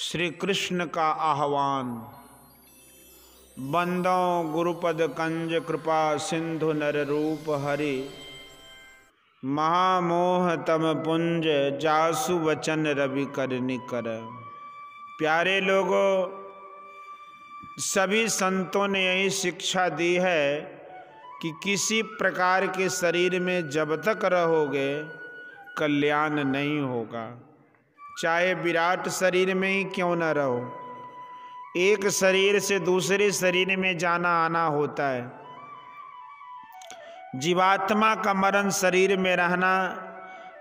श्री कृष्ण का आह्वान। बंदो गुरुपद कंज कृपा सिंधु नर रूप हरि, महामोह तम पुंज जासु वचन रवि कर निकर। प्यारे लोगों, सभी संतों ने यही शिक्षा दी है कि किसी प्रकार के शरीर में जब तक रहोगे कल्याण नहीं होगा। चाहे विराट शरीर में ही क्यों न रहो, एक शरीर से दूसरे शरीर में जाना आना होता है। जीवात्मा का मरण शरीर में रहना,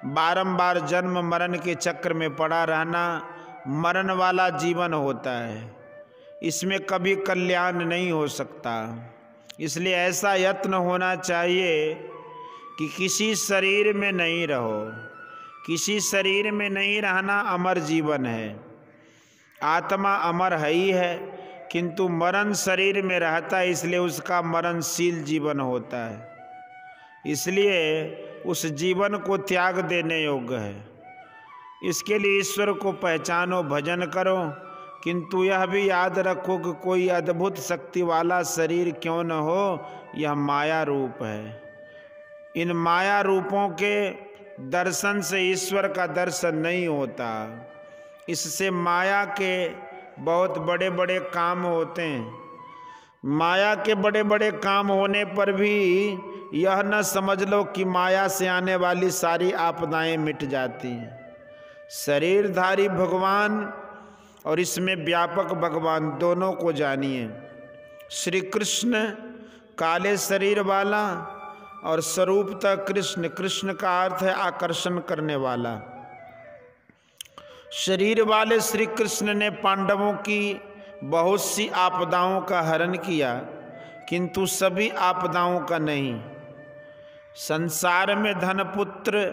बारंबार जन्म मरण के चक्र में पड़ा रहना मरण वाला जीवन होता है। इसमें कभी कल्याण नहीं हो सकता। इसलिए ऐसा यत्न होना चाहिए कि किसी शरीर में नहीं रहो। किसी शरीर में नहीं रहना अमर जीवन है। आत्मा अमर है ही है, किंतु मरण शरीर में रहता है, इसलिए उसका मरणशील जीवन होता है। इसलिए उस जीवन को त्याग देने योग्य है। इसके लिए ईश्वर को पहचानो, भजन करो, किंतु यह भी याद रखो कि कोई अद्भुत शक्ति वाला शरीर क्यों न हो, यह माया रूप है। इन माया रूपों के दर्शन से ईश्वर का दर्शन नहीं होता। इससे माया के बहुत बड़े बड़े काम होते हैं। माया के बड़े बड़े काम होने पर भी यह न समझ लो कि माया से आने वाली सारी आपदाएं मिट जाती हैं। शरीरधारी भगवान और इसमें व्यापक भगवान दोनों को जानिए। श्री कृष्ण काले शरीर वाला और स्वरूपतः कृष्ण। कृष्ण का अर्थ है आकर्षण करने वाला। शरीर वाले श्री कृष्ण ने पांडवों की बहुत सी आपदाओं का हरण किया, किंतु सभी आपदाओं का नहीं। संसार में धन, पुत्र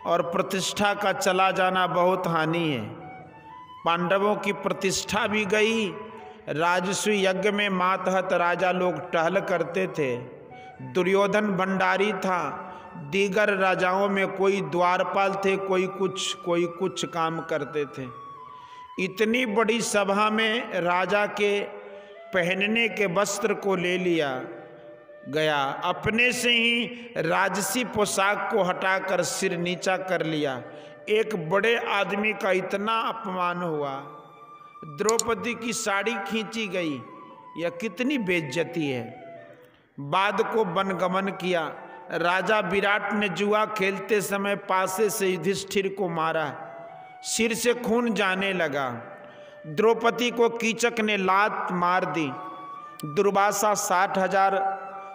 और प्रतिष्ठा का चला जाना बहुत हानि है। पांडवों की प्रतिष्ठा भी गई। राजसूय यज्ञ में मातहत राजा लोग टहल करते थे। दुर्योधन भंडारी था। दीगर राजाओं में कोई द्वारपाल थे, कोई कुछ काम करते थे। इतनी बड़ी सभा में राजा के पहनने के वस्त्र को ले लिया गया। अपने से ही राजसी पोशाक को हटाकर सिर नीचा कर लिया। एक बड़े आदमी का इतना अपमान हुआ। द्रौपदी की साड़ी खींची गई। यह कितनी बेइज्जती है। बाद को वनगमन किया। राजा विराट ने जुआ खेलते समय पासे से युधिष्ठिर को मारा। सिर से खून जाने लगा। द्रौपदी को कीचक ने लात मार दी। दुर्वासा 60,000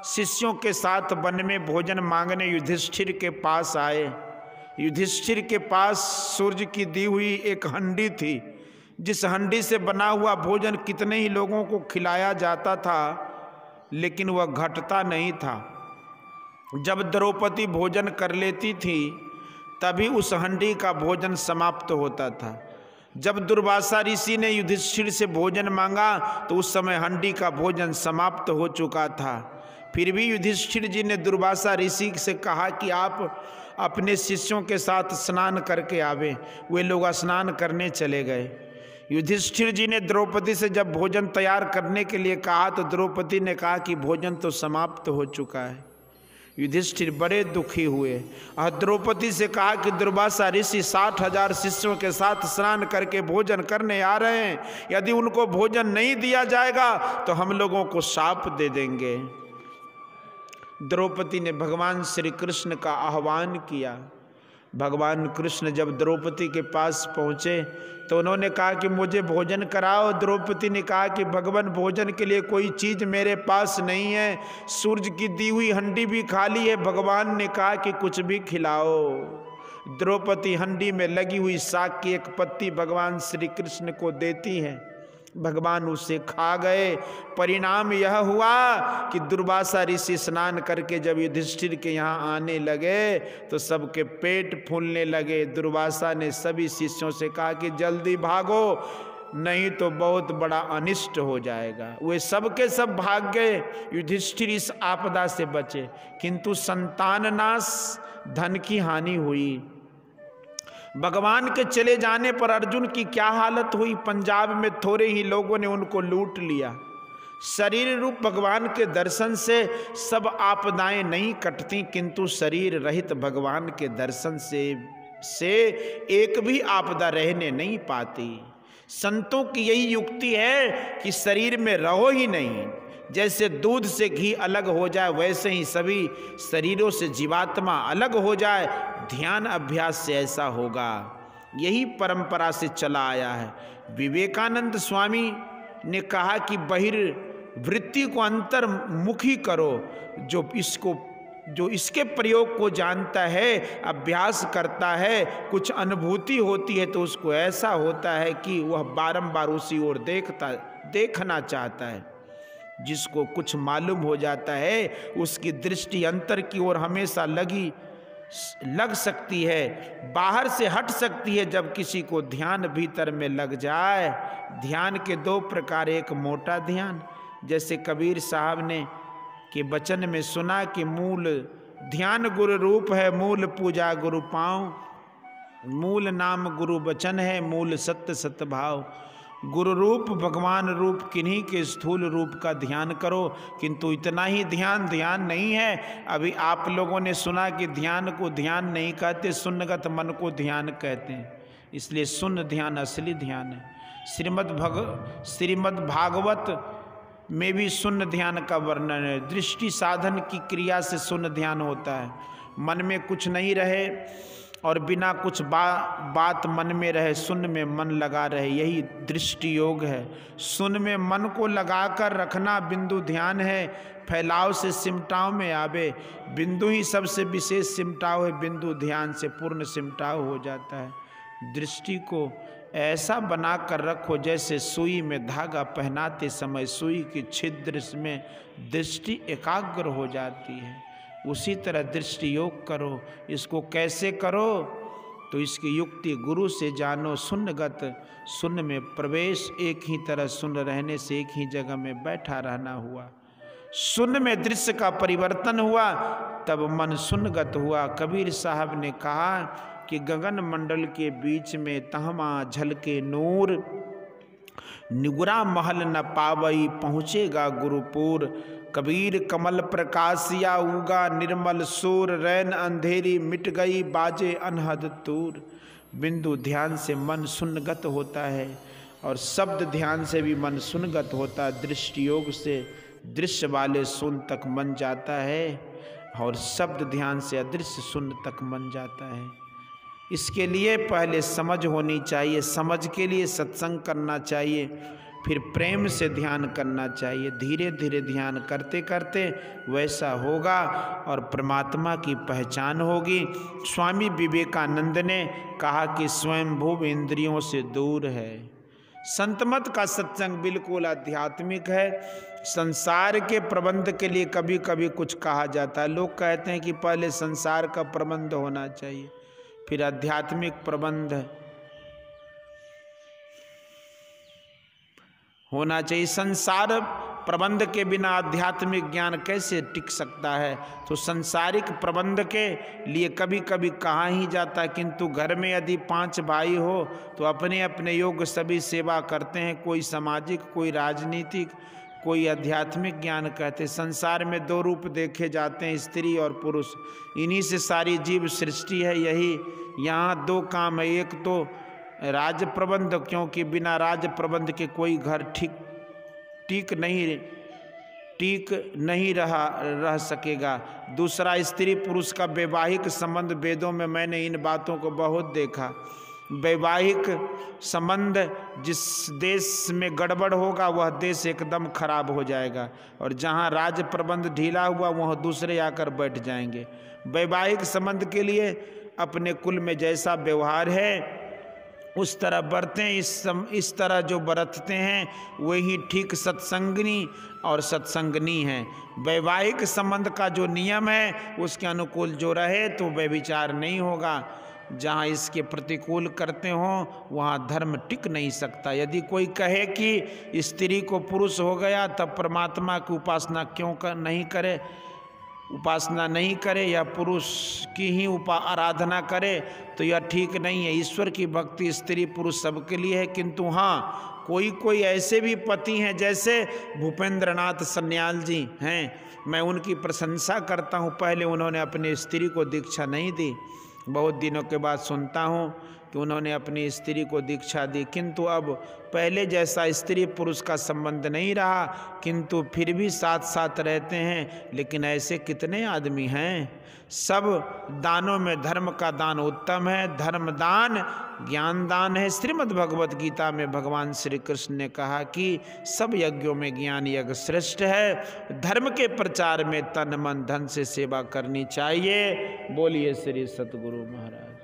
शिष्यों के साथ वन में भोजन मांगने युधिष्ठिर के पास आए। युधिष्ठिर के पास सूर्य की दी हुई एक हंडी थी, जिस हंडी से बना हुआ भोजन कितने ही लोगों को खिलाया जाता था, लेकिन वह घटता नहीं था। जब द्रौपदी भोजन कर लेती थी तभी उस हंडी का भोजन समाप्त होता था। जब दुर्वासा ऋषि ने युधिष्ठिर से भोजन मांगा तो उस समय हंडी का भोजन समाप्त हो चुका था। फिर भी युधिष्ठिर जी ने दुर्वासा ऋषि से कहा कि आप अपने शिष्यों के साथ स्नान करके आवे। वे लोग स्नान करने चले गए। युधिष्ठिर जी ने द्रौपदी से जब भोजन तैयार करने के लिए कहा तो द्रौपदी ने कहा कि भोजन तो समाप्त हो चुका है। युधिष्ठिर बड़े दुखी हुए और द्रौपदी से कहा कि दुर्वासा ऋषि 60,000 शिष्यों के साथ स्नान करके भोजन करने आ रहे हैं। यदि उनको भोजन नहीं दिया जाएगा तो हम लोगों को शाप दे देंगे। द्रौपदी ने भगवान श्री कृष्ण का आह्वान किया। भगवान कृष्ण जब द्रौपदी के पास पहुँचे तो उन्होंने कहा कि मुझे भोजन कराओ। द्रौपदी ने कहा कि भगवान, भोजन के लिए कोई चीज़ मेरे पास नहीं है। सूर्य की दी हुई हंडी भी खाली है। भगवान ने कहा कि कुछ भी खिलाओ। द्रौपदी हंडी में लगी हुई साग की एक पत्ती भगवान श्री कृष्ण को देती हैं। भगवान उसे खा गए। परिणाम यह हुआ कि दुर्वासा ऋषि स्नान करके जब युधिष्ठिर के यहाँ आने लगे तो सबके पेट फूलने लगे। दुर्वासा ने सभी शिष्यों से कहा कि जल्दी भागो, नहीं तो बहुत बड़ा अनिष्ट हो जाएगा। वे सबके सब भाग गए। युधिष्ठिर इस आपदा से बचे, किंतु संतान नाश, धन की हानि हुई। भगवान के चले जाने पर अर्जुन की क्या हालत हुई। पंजाब में थोड़े ही लोगों ने उनको लूट लिया। शरीर रूप भगवान के दर्शन से सब आपदाएं नहीं कटती, किंतु शरीर रहित भगवान के दर्शन से एक भी आपदा रहने नहीं पाती। संतों की यही युक्ति है कि शरीर में रहो ही नहीं। जैसे दूध से घी अलग हो जाए, वैसे ही सभी शरीरों से जीवात्मा अलग हो जाए। ध्यान अभ्यास से ऐसा होगा। यही परंपरा से चला आया है। विवेकानंद स्वामी ने कहा कि बहिर्वृत्ति को अंतर्मुखी करो। जो इसके प्रयोग को जानता है, अभ्यास करता है, कुछ अनुभूति होती है, तो उसको ऐसा होता है कि वह बारंबार उसी ओर देखना चाहता है। जिसको कुछ मालूम हो जाता है, उसकी दृष्टि अंतर की ओर हमेशा लग सकती है, बाहर से हट सकती है। जब किसी को ध्यान भीतर में लग जाए। ध्यान के दो प्रकार, एक मोटा ध्यान, जैसे कबीर साहब ने के वचन में सुना कि मूल ध्यान गुरु रूप है, मूल पूजा गुरु पाँव, मूल नाम गुरु वचन है, मूल सत्य सत्य भाव। गुरु रूप भगवान रूप किन्हीं के स्थूल रूप का ध्यान करो। किंतु इतना ही ध्यान नहीं है। अभी आप लोगों ने सुना कि ध्यान को ध्यान नहीं कहते, शून्यगत मन को ध्यान कहते हैं। इसलिए शून्य ध्यान असली ध्यान है। श्रीमद् भागवत में भी शून्य ध्यान का वर्णन है। दृष्टि साधन की क्रिया से शून्य ध्यान होता है। मन में कुछ नहीं रहे और बिना कुछ बात मन में रहे, शून्य में मन लगा रहे, यही दृष्टि योग है। शून्य में मन को लगाकर रखना बिंदु ध्यान है। फैलाव से सिमटाव में आवे, बिंदु ही सबसे विशेष सिमटाव है। बिंदु ध्यान से पूर्ण सिमटाव हो जाता है। दृष्टि को ऐसा बना कर रखो जैसे सुई में धागा पहनाते समय सुई के छिद्र में दृष्टि एकाग्र हो जाती है। उसी तरह दृष्टि योग करो। इसको कैसे करो? तो इसकी युक्ति गुरु से जानो। शून्यगत, शून्य में प्रवेश, एक ही तरह शून्य रहने से एक ही जगह में बैठा रहना हुआ। शून्य में दृश्य का परिवर्तन हुआ, तब मन शून्यगत हुआ। कबीर साहब ने कहा कि गगन मंडल के बीच में तहमा झलके नूर, निगुरा महल न पावई पहुँचेगा गुरुपुर। कबीर कमल प्रकाशिया उगा निर्मल सूर, रैन अंधेरी मिट गई बाजे अनहद तूर। बिंदु ध्यान से मन शून्यगत होता है और शब्द ध्यान से भी मन शून्यगत होता है। दृष्टि योग से दृश्य वाले शून्य तक मन जाता है और शब्द ध्यान से अदृश्य शून्य तक मन जाता है। इसके लिए पहले समझ होनी चाहिए। समझ के लिए सत्संग करना चाहिए, फिर प्रेम से ध्यान करना चाहिए। धीरे धीरे ध्यान करते करते वैसा होगा और परमात्मा की पहचान होगी। स्वामी विवेकानंद ने कहा कि स्वयंभू इंद्रियों से दूर है। संतमत का सत्संग बिल्कुल आध्यात्मिक है। संसार के प्रबंध के लिए कभी कभी कुछ कहा जाता है। लोग कहते हैं कि पहले संसार का प्रबंध होना चाहिए, फिर आध्यात्मिक प्रबंध होना चाहिए। संसार प्रबंध के बिना आध्यात्मिक ज्ञान कैसे टिक सकता है? तो संसारिक प्रबंध के लिए कभी कभी कहा ही जाता है, किंतु घर में यदि 5 भाई हो तो अपने अपने योग्य सभी सेवा करते हैं। कोई सामाजिक, कोई राजनीतिक, कोई आध्यात्मिक ज्ञान कहते। संसार में 2 रूप देखे जाते हैं, स्त्री और पुरुष। इन्हीं से सारी जीव सृष्टि है। यही यहाँ 2 काम है। एक तो राज्य प्रबंध, क्योंकि बिना राज्य प्रबंध के कोई घर ठीक नहीं रह सकेगा। दूसरा, स्त्री पुरुष का वैवाहिक संबंध। वेदों में मैंने इन बातों को बहुत देखा। वैवाहिक संबंध जिस देश में गड़बड़ होगा वह देश एकदम खराब हो जाएगा, और जहाँ राज्य प्रबंध ढीला हुआ वहाँ दूसरे आकर बैठ जाएंगे। वैवाहिक संबंध के लिए अपने कुल में जैसा व्यवहार है उस तरह बरतें। इस तरह जो बरतते हैं वही ठीक सत्संगनी और सत्संगनी है। वैवाहिक संबंध का जो नियम है उसके अनुकूल जो रहे तो व्यभिचार नहीं होगा। जहाँ इसके प्रतिकूल करते हों वहाँ धर्म टिक नहीं सकता। यदि कोई कहे कि स्त्री को पुरुष हो गया तब परमात्मा की उपासना क्यों नहीं करे, उपासना नहीं करे या पुरुष की ही आराधना करे तो यह ठीक नहीं है। ईश्वर की भक्ति स्त्री पुरुष सबके लिए है, किंतु हाँ कोई कोई ऐसे भी पति हैं जैसे भूपेंद्र नाथ सन्याल जी हैं, मैं उनकी प्रशंसा करता हूँ। पहले उन्होंने अपनी स्त्री को दीक्षा नहीं दी, बहुत दिनों के बाद सुनता हूँ कि उन्होंने अपनी स्त्री को दीक्षा दी, किंतु अब पहले जैसा स्त्री पुरुष का संबंध नहीं रहा, किंतु फिर भी साथ साथ रहते हैं। लेकिन ऐसे कितने आदमी हैं। सब दानों में धर्म का दान उत्तम है, धर्म दान ज्ञान दान है। श्रीमद् भगवत गीता में भगवान श्री कृष्ण ने कहा कि सब यज्ञों में ज्ञान यज्ञ श्रेष्ठ है। धर्म के प्रचार में तन मन धन से सेवा करनी चाहिए। बोलिए श्री सतगुरु महाराज।